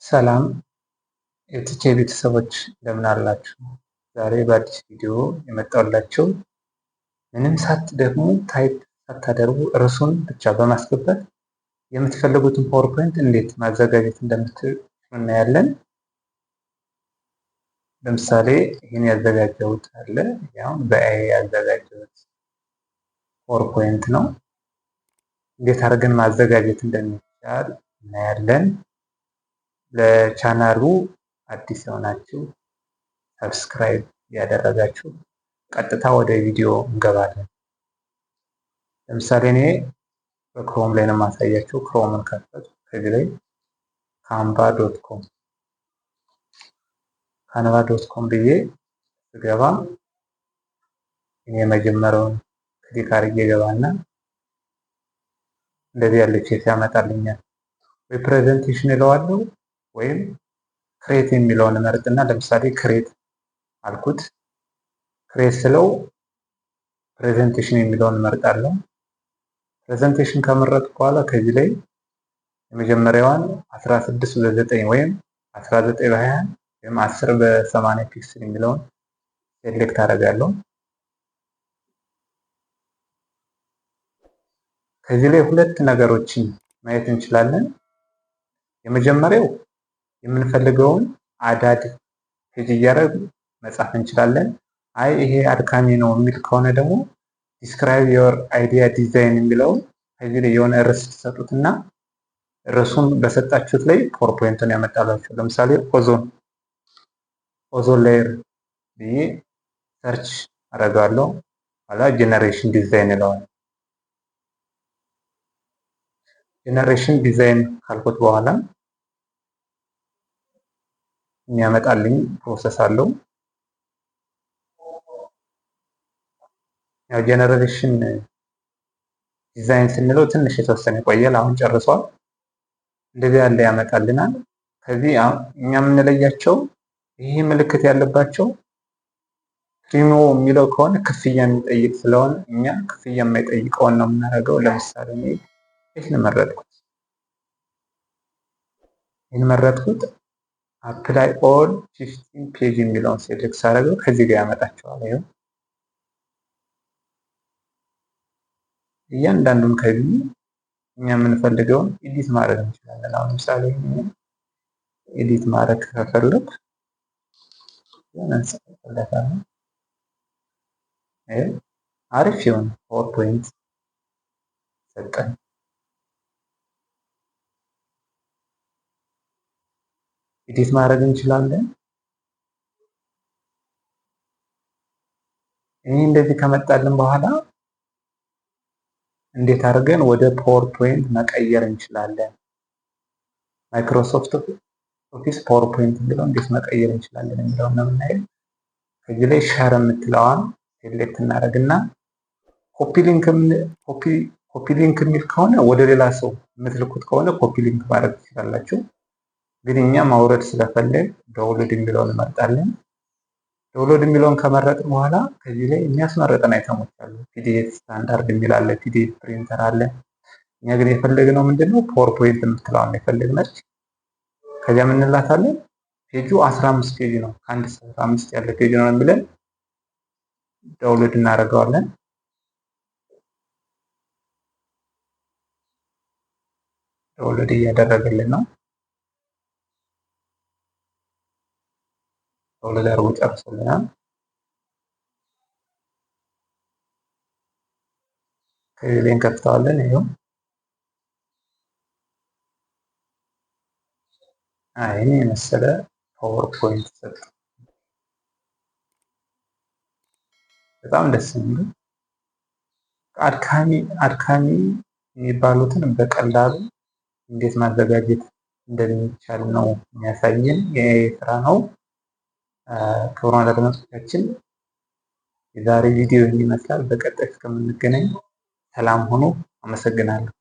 ሰላም የቲቼ ቤተሰቦች እንደምን አላችሁ? ዛሬ በአዲስ ቪዲዮ የመጣሁላችሁ ምንም ሳትደግሙ ታይፕ ሳታደርጉ ርዕሱን ብቻ በማስገባት የምትፈልጉትን ፓወርፖይንት እንዴት ማዘጋጀት እንደምትችሉ እናያለን። ለምሳሌ ይህን ያዘጋጀሁት አለ። ያው በኤአይ ያዘጋጀሁት ፓወርፖይንት ነው። እንዴት አድርገን ማዘጋጀት እንደሚቻል እናያለን። ለቻናሉ አዲስ የሆናችሁ ሰብስክራይብ ያደረጋችሁ ቀጥታ ወደ ቪዲዮ እንገባለን። ለምሳሌ እኔ በክሮም ላይ ነው የማሳያችሁ። ክሮምን ከፈቱ። ከዚህ ላይ ካንቫ.ኮም ብዬ ስገባ እኔ የመጀመሪያውን ክሊክ አድርጌ ገባና እንደዚህ ያለ ቼክ ያመጣልኛል። ወይ ፕሬዘንቴሽን እለዋለሁ ወይም ክሬት የሚለውን መርጥና ለምሳሌ ክሬት አልኩት። ክሬት ስለው ፕሬዘንቴሽን የሚለውን መርጣለሁ። ፕሬዘንቴሽን ከመረጥኩ በኋላ ከዚህ ላይ የመጀመሪያዋን 16 በ9 ወይም 19 በ20 ወይም 10 በ80 ፒክስል የሚለውን ሴሌክት አደርጋለሁ። ከዚህ ላይ ሁለት ነገሮችን ማየት እንችላለን። የመጀመሪያው የምንፈልገውን አዳድ ፔጅ እያደረግን መጻፍ እንችላለን። አይ ይሄ አድካሚ ነው የሚል ከሆነ ደግሞ ዲስክራይብ ዮር አይዲያ ዲዛይን የሚለውን ከዚህ ላይ የሆነ ርዕስ ትሰጡትና ርዕሱን በሰጣችሁት ላይ ፓወርፖይንቱን ያመጣላችሁ። ለምሳሌ ኦዞን ሌየር ብዬ ሰርች አደርጋለሁ። ኋላ ጄኔሬሽን ዲዛይን እለዋል። ጄኔሬሽን ዲዛይን ካልኩት በኋላ የሚያመጣልኝ ፕሮሰስ አለው። ያው ጄኔሬሽን ዲዛይን ስንለው ትንሽ የተወሰነ ይቆያል። አሁን ጨርሷል። እንደዚህ ያለ ያመጣልናል። ከዚህ እኛ የምንለያቸው ይሄ ምልክት ያለባቸው ፕሪሚዮ የሚለው ከሆነ ክፍያ የሚጠይቅ ስለሆነ እኛ ክፍያ የማይጠይቀውን ነው የምናደርገው። ለምሳሌ እኔ ይህን መረጥኩት። አፕላይ ኦል 15 ፔጅ የሚለውን ሴሌክት ሳደርገው ከዚህ ጋር ያመጣቸዋል። ይኸው እያንዳንዱን ከዚህ እኛ የምንፈልገውን ኤዲት ማድረግ እንችላለን። አሁን ለምሳሌ ኤዲት ማድረግ ከፈለግ አሪፍ የሆነ ፓወርፖይንት ሰጠን። ኤዲት ማድረግ እንችላለን። ይህ እንደዚህ ከመጣልን በኋላ እንዴት አድርገን ወደ ፓወርፖይንት መቀየር እንችላለን? ማይክሮሶፍት ኦፊስ ፓወርፖይንት የሚለው እንዴት መቀየር እንችላለን የሚለውን ነው የምናየው። ከዚህ ላይ ሼር የምትለዋን ሴሌክት እናደርግና ኮፒ ሊንክ የሚል ከሆነ ወደ ሌላ ሰው የምትልኩት ከሆነ ኮፒ ሊንክ ማድረግ ትችላላችሁ። ግን እኛ ማውረድ ስለፈለግ ዳውንሎድ የሚለውን እንመርጣለን። ዳውንሎድ የሚለውን ከመረጥን በኋላ ከዚህ ላይ የሚያስመረጠን አይተሞች አሉ። ፒዲኤፍ ስታንዳርድ የሚል አለ፣ ፒዲኤፍ ፕሪንተር አለ። እኛ ግን የፈለግነው ምንድነው ፓወርፖይንት የምትለዋን የፈለግነች። ከዚያ ምን እንላታለን? ፔጁ 15 ፔጅ ነው፣ ከአንድ እስከ 15 ያለ ፔጅ ነው የሚለን። ዳውንሎድ እናደርገዋለን። ዳውንሎድ እያደረገልን ነው። ዳውንሎድ አድርጎ ጨርሶልናል። ከዚህ ላይ እንከፍተዋለን። ይሄው ይሄን የመሰለ ፓወርፖይንት ሰጠ። በጣም ደስ የሚል አድካሚ የሚባሉትን በቀላሉ እንዴት ማዘጋጀት እንደሚቻል ነው የሚያሳየን የኤአይ ስራ ነው። ክቡራን አድማጮቻችን የዛሬ ቪዲዮ ይመስላል። በቀጣይ እስከምንገናኝ ሰላም ሁኑ። አመሰግናለሁ።